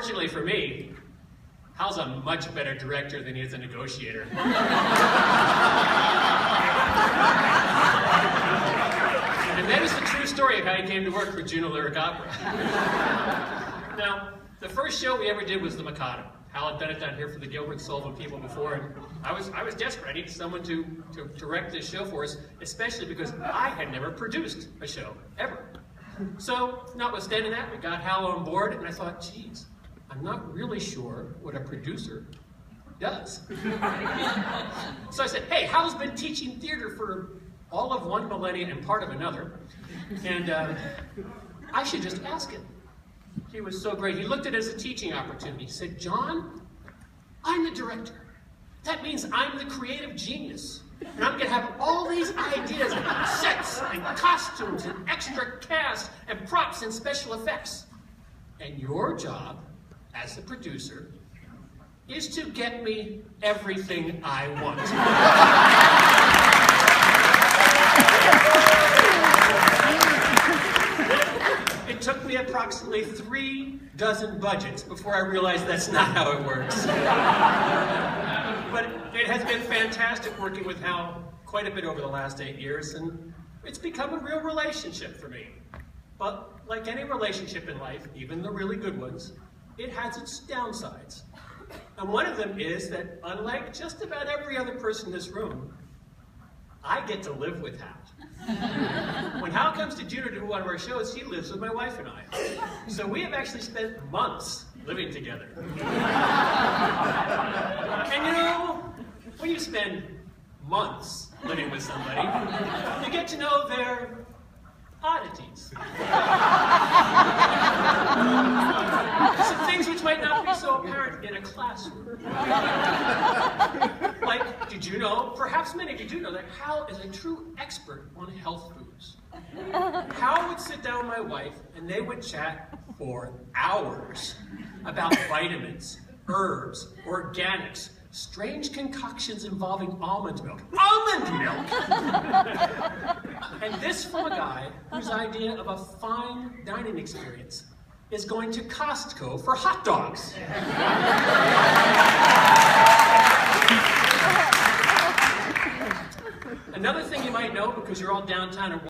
Fortunately for me, Hal's a much better director than he is a negotiator. And that is the true story of how he came to work for Juno Lyric Opera. Now, the first show we ever did was The Mikado. Hal had done it down here for the Gilbert Sullivan people before, and I was desperate. I needed someone to direct this show for us, especially because I had never produced a show, ever. So, notwithstanding that, we got Hal on board, and I thought, geez, I'm not really sure what a producer does. So I said, hey, Hal's been teaching theater for all of one millennium and part of another, and I should just ask him. He was so great. He looked at it as a teaching opportunity. He said, John, I'm the director. That means I'm the creative genius. And I'm going to have all these ideas and sets and costumes and extra cast and props and special effects. And your job as the producer is to get me everything I want. It took me approximately 3 dozen budgets before I realized that's not how it works. But it has been fantastic working with Hal quite a bit over the last 8 years, and it's become a real relationship for me. But like any relationship in life, even the really good ones, it has its downsides. And one of them is that, unlike just about every other person in this room, I get to live with Hal. When Hal comes to Juno to do one of our shows, he lives with my wife and I. So we have actually spent months living together. And you know, when you spend months living with somebody, you get to know their oddities. Some things which might not be so apparent in a classroom. Like, did you know, perhaps many of you do know, that Hal is a true expert on health foods. Hal would sit down with my wife and they would chat for hours about vitamins, herbs, organics, strange concoctions involving almond milk. Almond milk! And this from a guy whose idea of a fine dining experience is going to Costco for hot dogs. Another thing you might know, because you're all downtown and